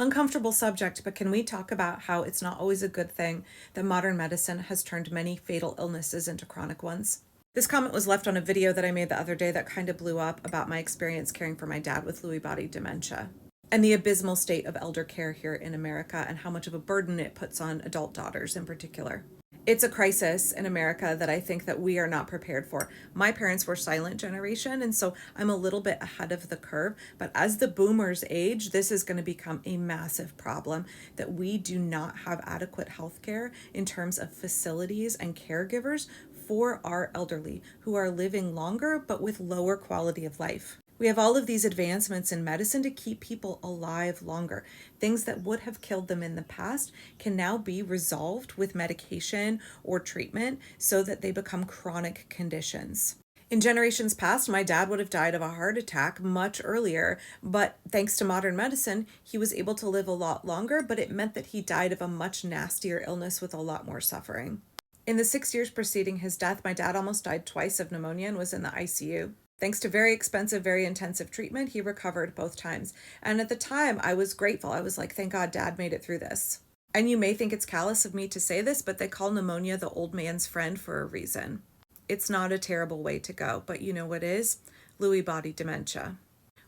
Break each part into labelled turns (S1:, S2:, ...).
S1: Uncomfortable subject, but can we talk about how it's not always a good thing that modern medicine has turned many fatal illnesses into chronic ones? This comment was left on a video that I made the other day that kind of blew up about my experience caring for my dad with Lewy body dementia and the abysmal state of elder care here in America and how much of a burden it puts on adult daughters in particular. It's a crisis in America that I think that we are not prepared for. My parents were silent generation, and so I'm a little bit ahead of the curve. But as the boomers age, this is going to become a massive problem that we do not have adequate health care in terms of facilities and caregivers for our elderly who are living longer but with lower quality of life. We have all of these advancements in medicine to keep people alive longer. Things that would have killed them in the past can now be resolved with medication or treatment so that they become chronic conditions. In generations past, my dad would have died of a heart attack much earlier, but thanks to modern medicine, he was able to live a lot longer, but it meant that he died of a much nastier illness with a lot more suffering. In the 6 years preceding his death, my dad almost died twice of pneumonia and was in the ICU. Thanks to very expensive, very intensive treatment, he recovered both times. And at the time, I was grateful. I was like, thank God Dad made it through this. And you may think it's callous of me to say this, but they call pneumonia the old man's friend for a reason. It's not a terrible way to go, but you know what is? Lewy body dementia.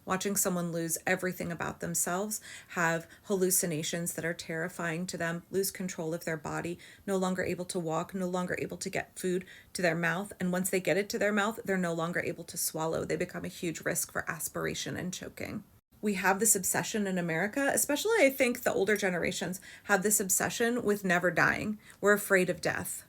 S1: Watching someone lose everything about themselves, have hallucinations that are terrifying to them, lose control of their body, no longer able to walk, no longer able to get food to their mouth. And once they get it to their mouth, they're no longer able to swallow. They become a huge risk for aspiration and choking. We have this obsession in America, especially I think the older generations have this obsession with never dying. We're afraid of death.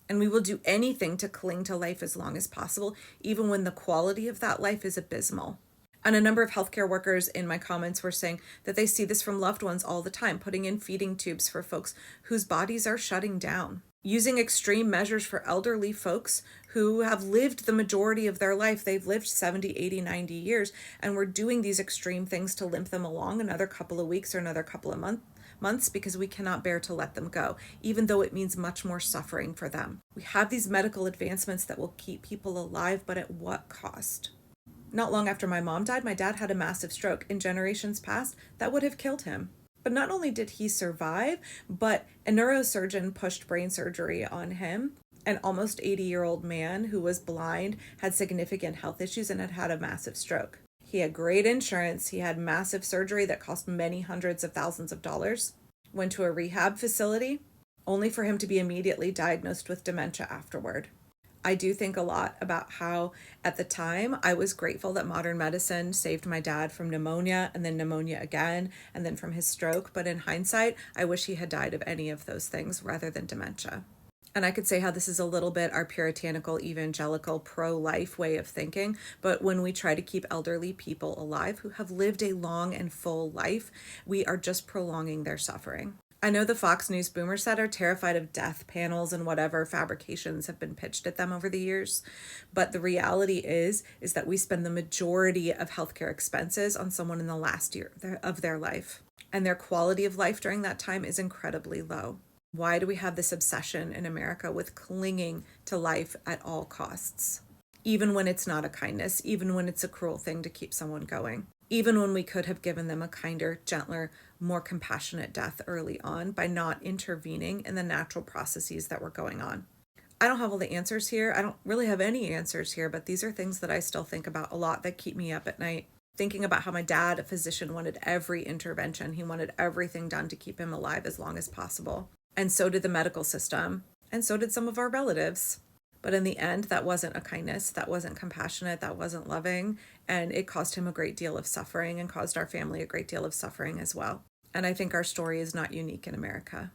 S1: And we will do anything to cling to life as long as possible, even when the quality of that life is abysmal. And a number of healthcare workers in my comments were saying that they see this from loved ones all the time, putting in feeding tubes for folks whose bodies are shutting down, using extreme measures for elderly folks who have lived the majority of their life. They've lived 70, 80, 90 years, and we're doing these extreme things to limp them along another couple of weeks or another couple of months because we cannot bear to let them go, even though it means much more suffering for them. We have these medical advancements that will keep people alive, but at what cost? Not long after my mom died, my dad had a massive stroke. In generations past, that would have killed him. But not only did he survive, but a neurosurgeon pushed brain surgery on him. An almost 80-year-old man who was blind, had significant health issues, and had had a massive stroke. He had great insurance. He had massive surgery that cost many hundreds of thousands of dollars. Went to a rehab facility, only for him to be immediately diagnosed with dementia afterward. I do think a lot about how at the time I was grateful that modern medicine saved my dad from pneumonia and then pneumonia again and then from his stroke. But in hindsight, I wish he had died of any of those things rather than dementia. And I could say how this is a little bit our puritanical, evangelical, pro-life way of thinking. But when we try to keep elderly people alive who have lived a long and full life, we are just prolonging their suffering. I know the Fox News boomer set are terrified of death panels and whatever fabrications have been pitched at them over the years. But the reality is that we spend the majority of healthcare expenses on someone in the last year of their life. And their quality of life during that time is incredibly low. Why do we have this obsession in America with clinging to life at all costs? Even when it's not a kindness, even when it's a cruel thing to keep someone going. Even when we could have given them a kinder, gentler, more compassionate death early on by not intervening in the natural processes that were going on. I don't have all the answers here. I don't really have any answers here, but these are things that I still think about a lot that keep me up at night. Thinking about how my dad, a physician, wanted every intervention. He wanted everything done to keep him alive as long as possible. And so did the medical system. And so did some of our relatives. But in the end, that wasn't a kindness, that wasn't compassionate, that wasn't loving, and it caused him a great deal of suffering and caused our family a great deal of suffering as well. And I think our story is not unique in America.